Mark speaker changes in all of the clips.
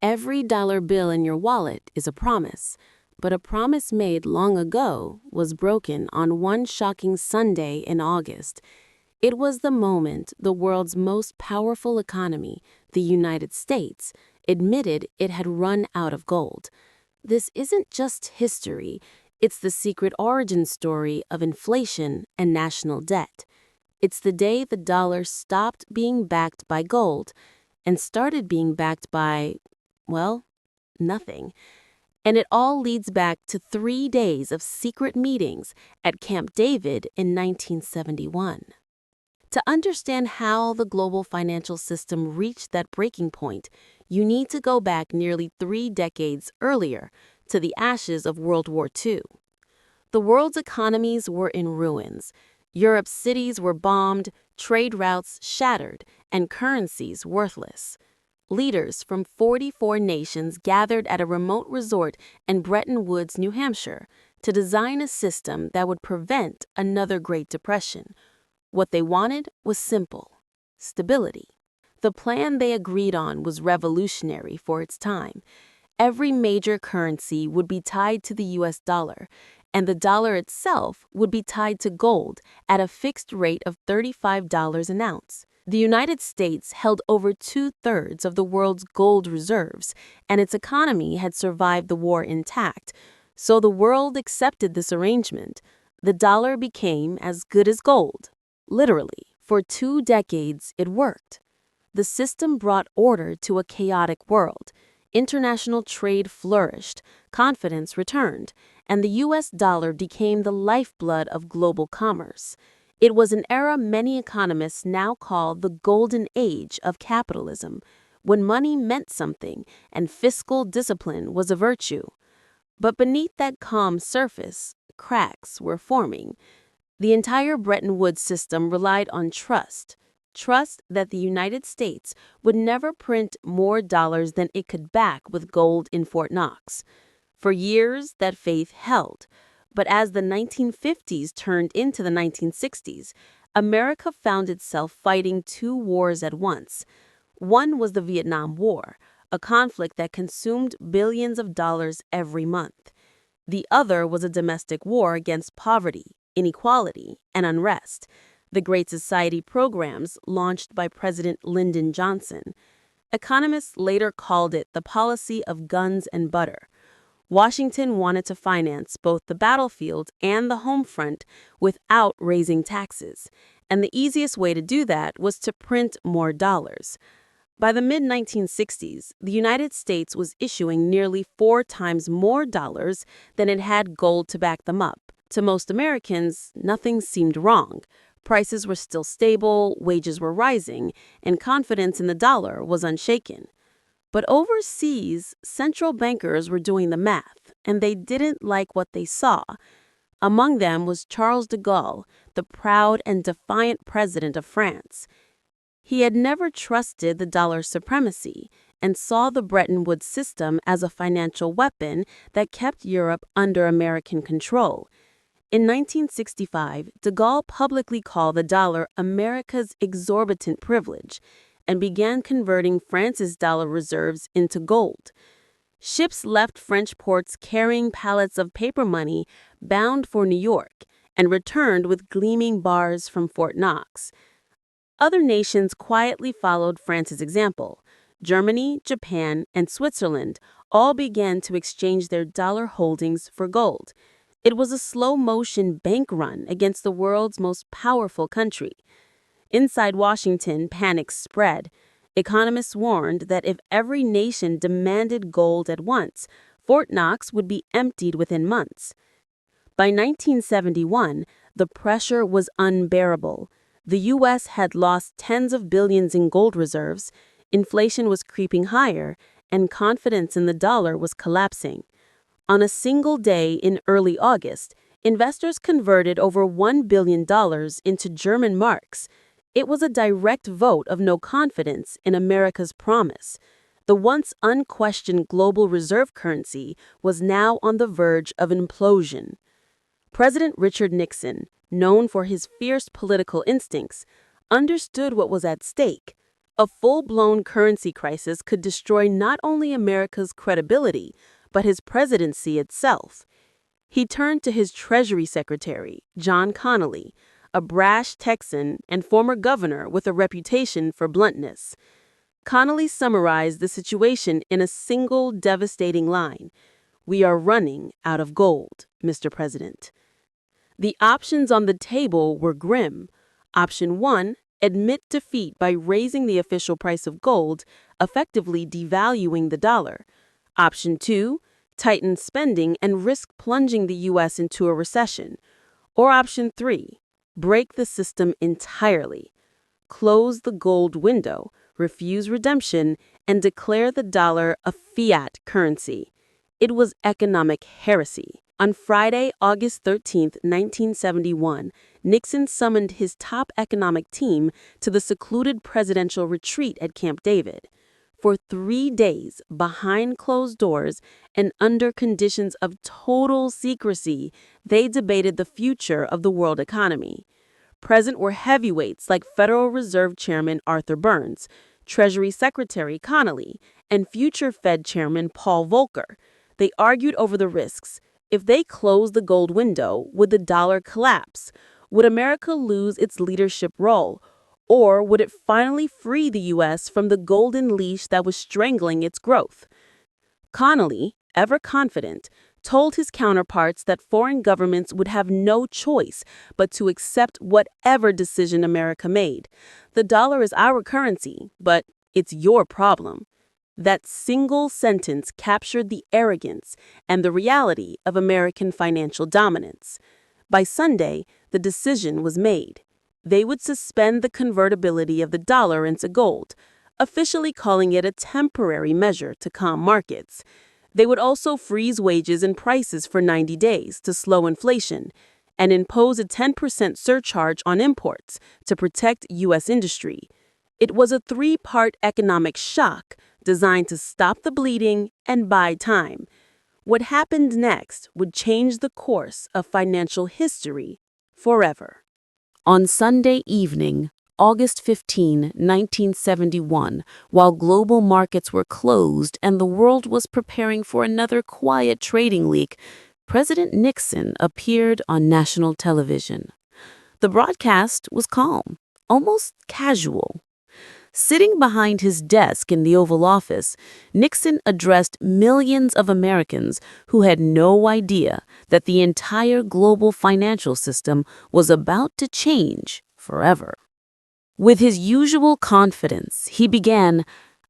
Speaker 1: Every dollar bill in your wallet is a promise, but a promise made long ago was broken on one shocking Sunday in August. It was the moment the world's most powerful economy, the United States, admitted it had run out of gold. This isn't just history, it's the secret origin story of inflation and national debt. It's the day the dollar stopped being backed by gold and started being backed by, well, nothing. And it all leads back to 3 days of secret meetings at Camp David in 1971. To understand how the global financial system reached that breaking point, you need to go back nearly 3 decades earlier to the ashes of World War II. The world's economies were in ruins. Europe's cities were bombed, trade routes shattered, and currencies worthless. Leaders from 44 nations gathered at a remote resort in Bretton Woods, New Hampshire, to design a system that would prevent another Great Depression. What they wanted was simple: stability. The plan they agreed on was revolutionary for its time. Every major currency would be tied to the US dollar, and the dollar itself would be tied to gold at a fixed rate of $35 an ounce. The United States held over 2/3 of the world's gold reserves, and its economy had survived the war intact, so the world accepted this arrangement. The dollar became as good as gold. Literally, for 2 decades it worked. The system brought order to a chaotic world. International trade flourished, confidence returned, and the US dollar became the lifeblood of global commerce. It was an era many economists now call the golden age of capitalism, when money meant something and fiscal discipline was a virtue. But beneath that calm surface, cracks were forming. The entire Bretton Woods system relied on trust that the United States would never print more dollars than it could back with gold in Fort Knox. For years, that faith held. But as the 1950s turned into the 1960s, America found itself fighting 2 wars at once. One was the Vietnam War, a conflict that consumed billions of dollars every month. The other was a domestic war against poverty, inequality, and unrest. The Great Society programs launched by President Lyndon Johnson. Economists later called it the policy of guns and butter. Washington wanted to finance both the battlefield and the home front without raising taxes, and the easiest way to do that was to print more dollars. By the mid-1960s, the United States was issuing nearly 4 times more dollars than it had gold to back them up. To most Americans, nothing seemed wrong. Prices were still stable, wages were rising, and confidence in the dollar was unshaken. But overseas, central bankers were doing the math, and they didn't like what they saw. Among them was Charles de Gaulle, the proud and defiant president of France. He had never trusted the dollar's supremacy and saw the Bretton Woods system as a financial weapon that kept Europe under American control. In 1965, de Gaulle publicly called the dollar America's exorbitant privilege and began converting France's dollar reserves into gold. Ships left French ports carrying pallets of paper money bound for New York and returned with gleaming bars from Fort Knox. Other nations quietly followed France's example. Germany, Japan, and Switzerland all began to exchange their dollar holdings for gold. It was a slow-motion bank run against the world's most powerful country. Inside Washington, panic spread. Economists warned that if every nation demanded gold at once, Fort Knox would be emptied within months. By 1971, the pressure was unbearable. The U.S. had lost tens of billions in gold reserves, inflation was creeping higher, and confidence in the dollar was collapsing. On a single day in early August, investors converted over $1 billion into German marks. It was a direct vote of no confidence in America's promise. The once unquestioned global reserve currency was now on the verge of implosion. President Richard Nixon, known for his fierce political instincts, understood what was at stake: A full-blown currency crisis could destroy not only America's credibility, but his presidency itself. He turned to his Treasury Secretary, John Connally, a brash Texan and former governor with a reputation for bluntness. Connally summarized the situation in a single devastating line: "We are running out of gold, Mr. President." The options on the table were grim. Option 1, admit defeat by raising the official price of gold, effectively devaluing the dollar. Option 2, tighten spending and risk plunging the U.S. into a recession. Or Option 3, break the system entirely. Close the gold window, refuse redemption, and declare the dollar a fiat currency. It was economic heresy. On Friday, August 13, 1971, Nixon summoned his top economic team to the secluded presidential retreat at Camp David. For 3 days, behind closed doors and under conditions of total secrecy, they debated the future of the world economy. Present were heavyweights like Federal Reserve Chairman Arthur Burns, Treasury Secretary Connally, and future Fed Chairman Paul Volcker. They argued over the risks. If they closed the gold window, would the dollar collapse? Would America lose its leadership role? Or would it finally free the U.S. from the golden leash that was strangling its growth? Connally, ever confident, told his counterparts that foreign governments would have no choice but to accept whatever decision America made. The dollar is our currency, but it's your problem. That single sentence captured the arrogance and the reality of American financial dominance. By Sunday, the decision was made. They would suspend the convertibility of the dollar into gold, officially calling it a temporary measure to calm markets. They would also freeze wages and prices for 90 days to slow inflation and impose a 10% surcharge on imports to protect U.S. industry. It was a 3-part economic shock designed to stop the bleeding and buy time. What happened next would change the course of financial history forever. On Sunday evening, August 15, 1971, while global markets were closed and the world was preparing for another quiet trading week, President Nixon appeared on national television. The broadcast was calm, almost casual. Sitting behind his desk in the Oval Office, Nixon addressed millions of Americans who had no idea that the entire global financial system was about to change forever. With his usual confidence, he began,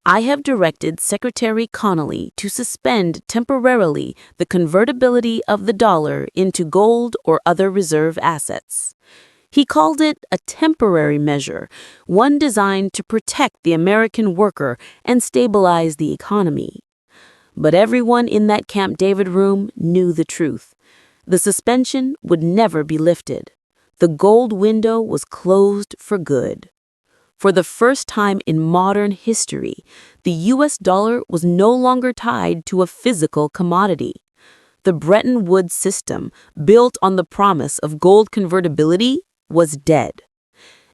Speaker 1: "I have directed Secretary Connally to suspend temporarily the convertibility of the dollar into gold or other reserve assets." He called it a temporary measure, one designed to protect the American worker and stabilize the economy. But everyone in that Camp David room knew the truth. The suspension would never be lifted. The gold window was closed for good. For the first time in modern history, the U.S. dollar was no longer tied to a physical commodity. The Bretton Woods system, built on the promise of gold convertibility, was dead.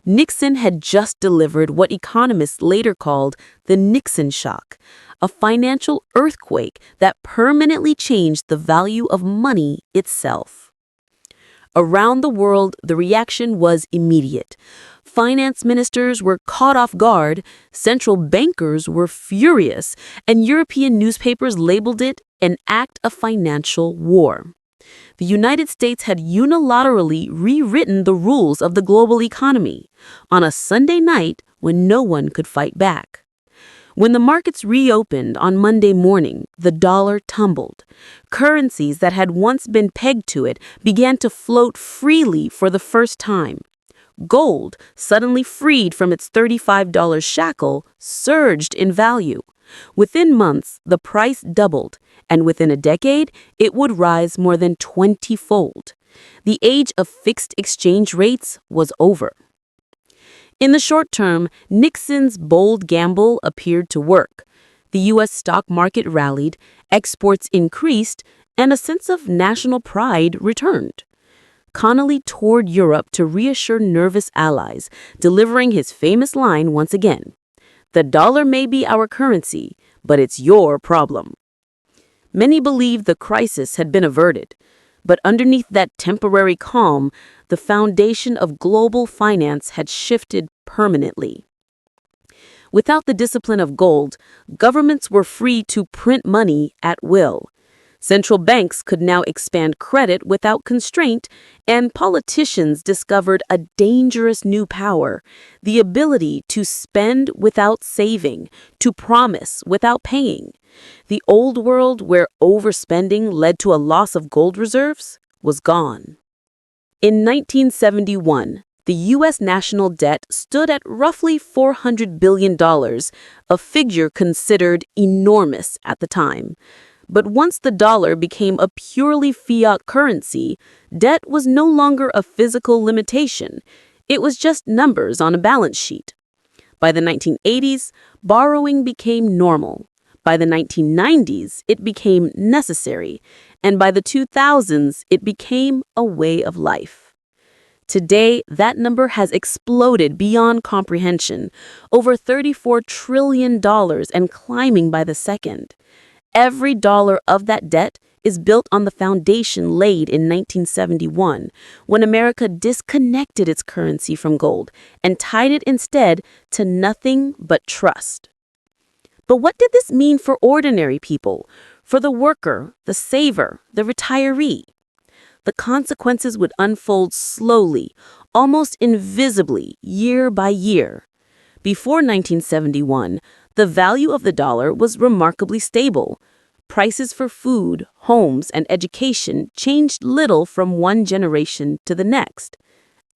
Speaker 1: Nixon had just delivered what economists later called the Nixon shock, a financial earthquake that permanently changed the value of money itself. Around the world, the reaction was immediate. Finance ministers were caught off guard, central bankers were furious, and European newspapers labeled it an act of financial war. The United States had unilaterally rewritten the rules of the global economy on a Sunday night when no one could fight back. When the markets reopened on Monday morning, the dollar tumbled. Currencies that had once been pegged to it began to float freely for the first time. Gold, suddenly freed from its $35 shackle, surged in value. Within months, the price doubled, and within a decade, it would rise more than 20-fold. The age of fixed exchange rates was over. In the short term, Nixon's bold gamble appeared to work. The U.S. stock market rallied, exports increased, and a sense of national pride returned. Connally toured Europe to reassure nervous allies, delivering his famous line once again. The dollar may be our currency, but it's your problem. Many believed the crisis had been averted, but underneath that temporary calm, the foundation of global finance had shifted permanently. Without the discipline of gold, governments were free to print money at will. Central banks could now expand credit without constraint, and politicians discovered a dangerous new power, the ability to spend without saving, to promise without paying. The old world, where overspending led to a loss of gold reserves, was gone. In 1971, the U.S. national debt stood at roughly $400 billion, a figure considered enormous at the time. But once the dollar became a purely fiat currency, debt was no longer a physical limitation. It was just numbers on a balance sheet. By the 1980s, borrowing became normal. By the 1990s, it became necessary. And by the 2000s, it became a way of life. Today, that number has exploded beyond comprehension, over $34 trillion and climbing by the second. Every dollar of that debt is built on the foundation laid in 1971, when America disconnected its currency from gold and tied it instead to nothing but trust. But what did this mean for ordinary people, for the worker, the saver, the retiree? The consequences would unfold slowly, almost invisibly, year by year. Before 1971, the value of the dollar was remarkably stable. Prices for food, homes, and education changed little from one generation to the next.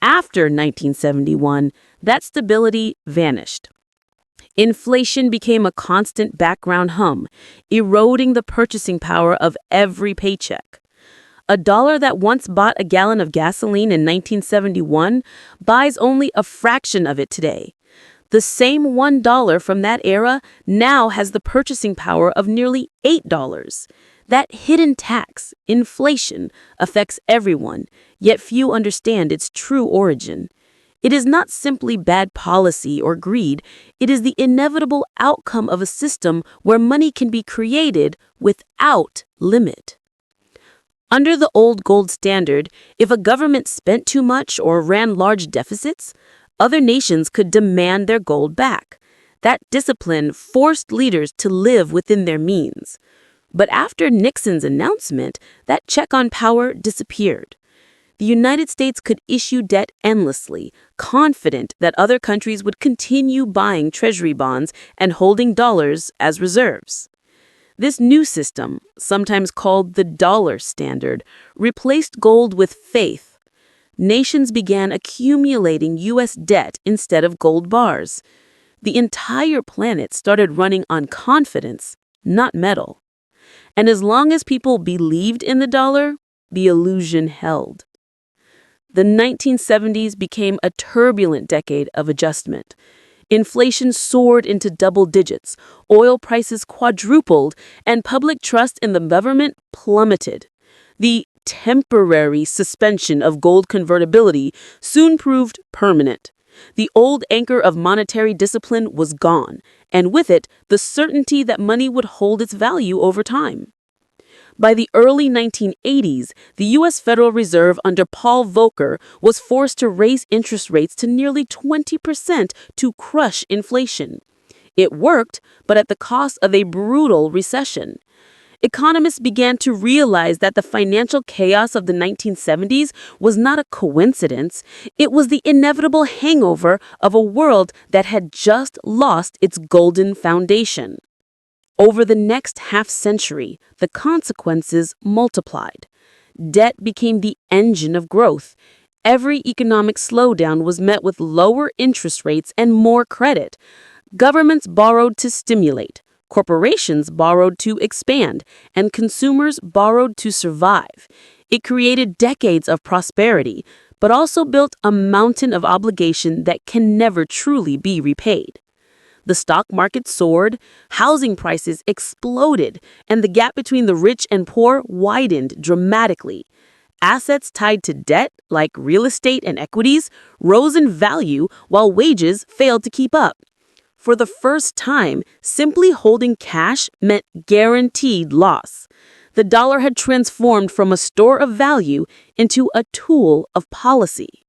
Speaker 1: After 1971, that stability vanished. Inflation became a constant background hum, eroding the purchasing power of every paycheck. A dollar that once bought a gallon of gasoline in 1971 buys only a fraction of it today. The same $1 from that era now has the purchasing power of nearly $8. That hidden tax, inflation, affects everyone, yet few understand its true origin. It is not simply bad policy or greed, it is the inevitable outcome of a system where money can be created without limit. Under the old gold standard, if a government spent too much or ran large deficits, other nations could demand their gold back. That discipline forced leaders to live within their means. But after Nixon's announcement, that check on power disappeared. The United States could issue debt endlessly, confident that other countries would continue buying treasury bonds and holding dollars as reserves. This new system, sometimes called the dollar standard, replaced gold with faith. Nations began accumulating U.S. debt instead of gold bars. The entire planet started running on confidence, not metal. And as long as people believed in the dollar, the illusion held. The 1970s became a turbulent decade of adjustment. Inflation soared into double digits, oil prices quadrupled, and public trust in the government plummeted. The temporary suspension of gold convertibility soon proved permanent. The old anchor of monetary discipline was gone, and with it, the certainty that money would hold its value over time. By the early 1980s, the U.S. Federal Reserve under Paul Volcker was forced to raise interest rates to nearly 20% to crush inflation. It worked, but at the cost of a brutal recession. Economists began to realize that the financial chaos of the 1970s was not a coincidence. It was the inevitable hangover of a world that had just lost its golden foundation. Over the next half-century, the consequences multiplied. Debt became the engine of growth. Every economic slowdown was met with lower interest rates and more credit. Governments borrowed to stimulate, corporations borrowed to expand, and consumers borrowed to survive. It created decades of prosperity, but also built a mountain of obligation that can never truly be repaid. The stock market soared, housing prices exploded, and the gap between the rich and poor widened dramatically. Assets tied to debt, like real estate and equities, rose in value while wages failed to keep up. For the first time, simply holding cash meant guaranteed loss. The dollar had transformed from a store of value into a tool of policy.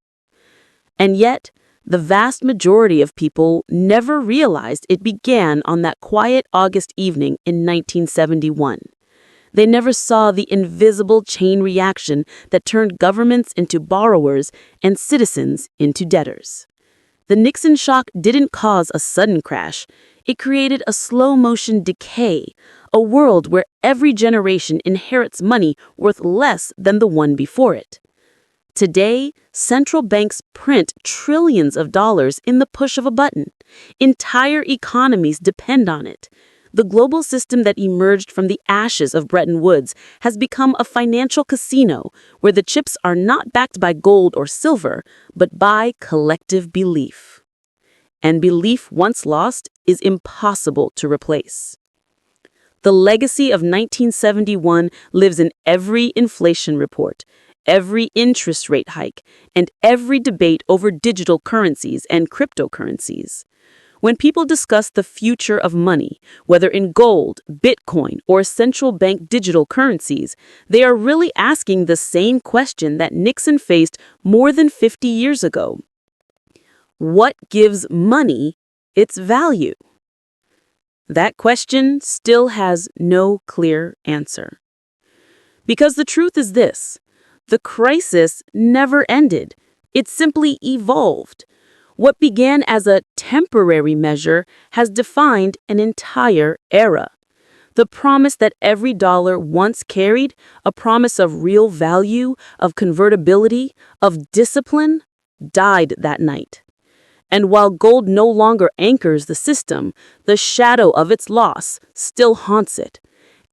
Speaker 1: And yet, the vast majority of people never realized it began on that quiet August evening in 1971. They never saw the invisible chain reaction that turned governments into borrowers and citizens into debtors. The Nixon shock didn't cause a sudden crash. It created a slow-motion decay, a world where every generation inherits money worth less than the one before it. Today, central banks print trillions of dollars in the push of a button. Entire economies depend on it. The global system that emerged from the ashes of Bretton Woods has become a financial casino where the chips are not backed by gold or silver, but by collective belief. And belief once lost is impossible to replace. The legacy of 1971 lives in every inflation report, every interest rate hike, and every debate over digital currencies and cryptocurrencies. When people discuss the future of money, whether in gold, Bitcoin, or central bank digital currencies, they are really asking the same question that Nixon faced more than 50 years ago. What gives money its value? That question still has no clear answer. Because the truth is this: the crisis never ended. It simply evolved. What began as a temporary measure has defined an entire era. The promise that every dollar once carried, a promise of real value, of convertibility, of discipline, died that night. And while gold no longer anchors the system, the shadow of its loss still haunts it.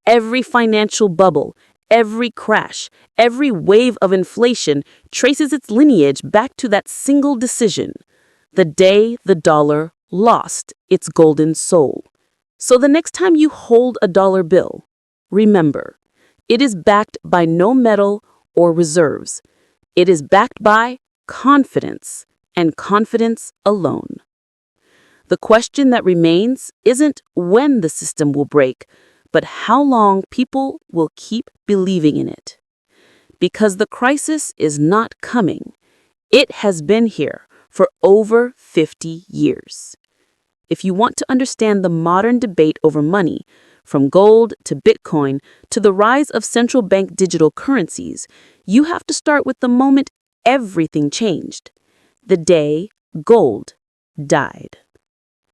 Speaker 1: Every financial bubble, every crash, every wave of inflation traces its lineage back to that single decision: the day the dollar lost its golden soul. So the next time you hold a dollar bill, remember, it is backed by no metal or reserves. It is backed by confidence, and confidence alone. The question that remains isn't when the system will break, but how long people will keep believing in it. Because the crisis is not coming. It has been here for over 50 years. If you want to understand the modern debate over money, from gold to Bitcoin to the rise of central bank digital currencies, you have to start with the moment everything changed: the day gold died.